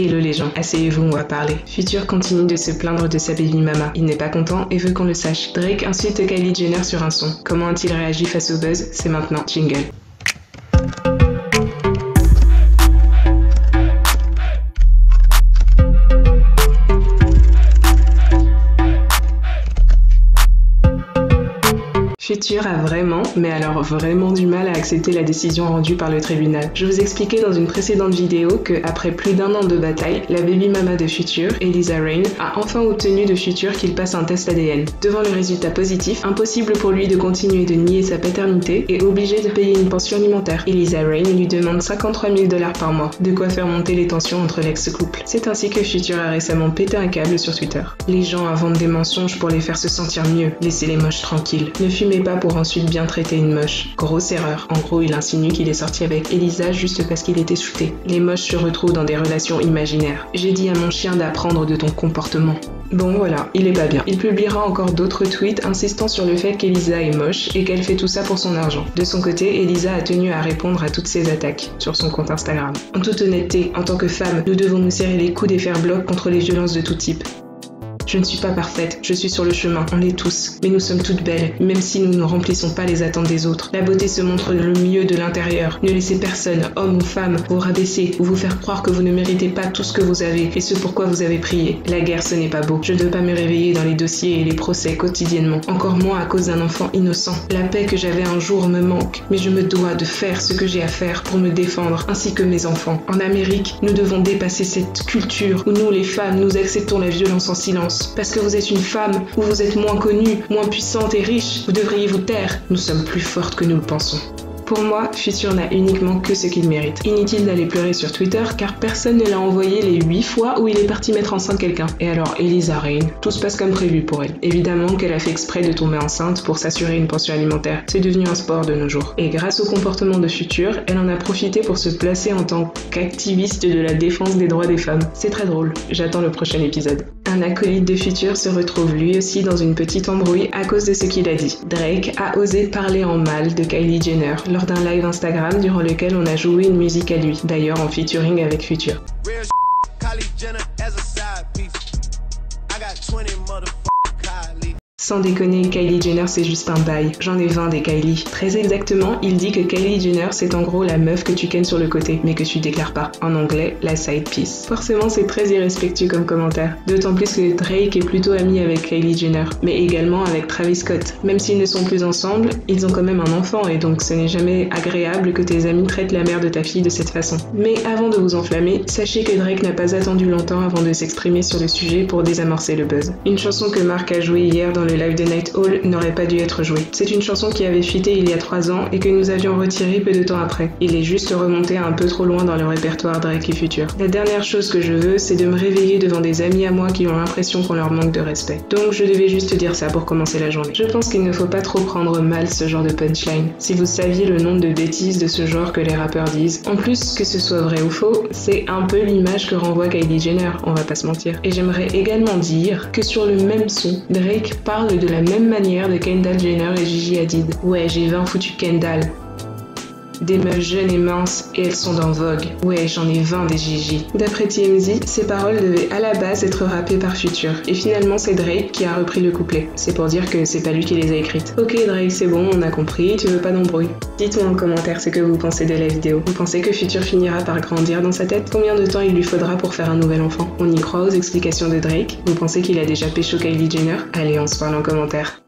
Hello les gens, asseyez-vous, on va parler. Future continue de se plaindre de sa baby mama. Il n'est pas content et veut qu'on le sache. Drake insulte Kylie Jenner sur un son. Comment a-t-il réagi face au buzz? C'est maintenant. Jingle. Future a vraiment, mais alors vraiment du mal à accepter la décision rendue par le tribunal. Je vous expliquais dans une précédente vidéo que, après plus d'1 an de bataille, la baby mama de Future, Eliza Reign, a enfin obtenu de Future qu'il passe un test ADN. Devant le résultat positif, impossible pour lui de continuer de nier sa paternité et obligé de payer une pension alimentaire. Eliza Reign lui demande 53 000 $ par mois, de quoi faire monter les tensions entre l'ex-couple. C'est ainsi que Future a récemment pété un câble sur Twitter. Les gens inventent des mensonges pour les faire se sentir mieux. Laissez les moches tranquilles. Ne fumez pas pour ensuite bien traiter une moche. Grosse erreur. En gros, il insinue qu'il est sorti avec Eliza juste parce qu'il était shooté. Les moches se retrouvent dans des relations imaginaires. J'ai dit à mon chien d'apprendre de ton comportement. Bon voilà, il est pas bien. Il publiera encore d'autres tweets insistant sur le fait qu'Eliza est moche et qu'elle fait tout ça pour son argent. De son côté, Eliza a tenu à répondre à toutes ces attaques sur son compte Instagram. En toute honnêteté, en tant que femme, nous devons nous serrer les coudes et faire bloc contre les violences de tout type. Je ne suis pas parfaite, je suis sur le chemin, on l'est tous, mais nous sommes toutes belles, même si nous ne remplissons pas les attentes des autres. La beauté se montre le mieux de l'intérieur. Ne laissez personne, homme ou femme, vous rabaisser ou vous faire croire que vous ne méritez pas tout ce que vous avez et ce pourquoi vous avez prié. La guerre, ce n'est pas beau. Je ne veux pas me réveiller dans les dossiers et les procès quotidiennement, encore moins à cause d'un enfant innocent. La paix que j'avais un jour me manque, mais je me dois de faire ce que j'ai à faire pour me défendre, ainsi que mes enfants. En Amérique, nous devons dépasser cette culture où nous, les femmes, nous acceptons la violence en silence. Parce que vous êtes une femme, ou vous êtes moins connue, moins puissante et riche, vous devriez vous taire. Nous sommes plus fortes que nous le pensons. Pour moi, Future n'a uniquement que ce qu'il mérite. Inutile d'aller pleurer sur Twitter car personne ne l'a envoyé les 8 fois où il est parti mettre enceinte quelqu'un. Et alors Eliza Reign, tout se passe comme prévu pour elle. Évidemment qu'elle a fait exprès de tomber enceinte pour s'assurer une pension alimentaire. C'est devenu un sport de nos jours. Et grâce au comportement de Future, elle en a profité pour se placer en tant qu'activiste de la défense des droits des femmes. C'est très drôle. J'attends le prochain épisode. Un acolyte de Future se retrouve lui aussi dans une petite embrouille à cause de ce qu'il a dit. Drake a osé parler en mal de Kylie Jenner lors d'un live Instagram durant lequel on a joué une musique à lui, d'ailleurs en featuring avec Future. Sans déconner, Kylie Jenner c'est juste un bail. J'en ai 20 des Kylie. Très exactement, il dit que Kylie Jenner c'est en gros la meuf que tu kennes sur le côté, mais que tu déclares pas. En anglais, la side piece. Forcément c'est très irrespectueux comme commentaire. D'autant plus que Drake est plutôt ami avec Kylie Jenner, mais également avec Travis Scott. Même s'ils ne sont plus ensemble, ils ont quand même un enfant et donc ce n'est jamais agréable que tes amis traitent la mère de ta fille de cette façon. Mais avant de vous enflammer, sachez que Drake n'a pas attendu longtemps avant de s'exprimer sur le sujet pour désamorcer le buzz. Une chanson que Mark a jouée hier dans le live de Night Hall n'aurait pas dû être joué. C'est une chanson qui avait fuité il y a 3 ans et que nous avions retirée peu de temps après. Il est juste remonté un peu trop loin dans le répertoire Drake et Future. La dernière chose que je veux, c'est de me réveiller devant des amis à moi qui ont l'impression qu'on leur manque de respect. Donc je devais juste dire ça pour commencer la journée. Je pense qu'il ne faut pas trop prendre mal ce genre de punchline. Si vous saviez le nombre de bêtises de ce genre que les rappeurs disent, en plus que ce soit vrai ou faux, c'est un peu l'image que renvoie Kylie Jenner, on va pas se mentir. Et j'aimerais également dire que sur le même son, Drake parle de la même manière de Kendall Jenner et Gigi Hadid. Ouais, j'ai 20 foutu Kendall. Des meufs jeunes et minces et elles sont dans Vogue. Ouais, j'en ai 20 des Gigi. D'après TMZ, ces paroles devaient à la base être rappées par Future. Et finalement, c'est Drake qui a repris le couplet. C'est pour dire que c'est pas lui qui les a écrites. Ok Drake, c'est bon, on a compris, tu veux pas d'embrouille. Dites-moi en commentaire ce que vous pensez de la vidéo. Vous pensez que Future finira par grandir dans sa tête? Combien de temps il lui faudra pour faire un nouvel enfant? On y croit aux explications de Drake? Vous pensez qu'il a déjà pécho Kylie Jenner? Allez, on se parle en commentaire.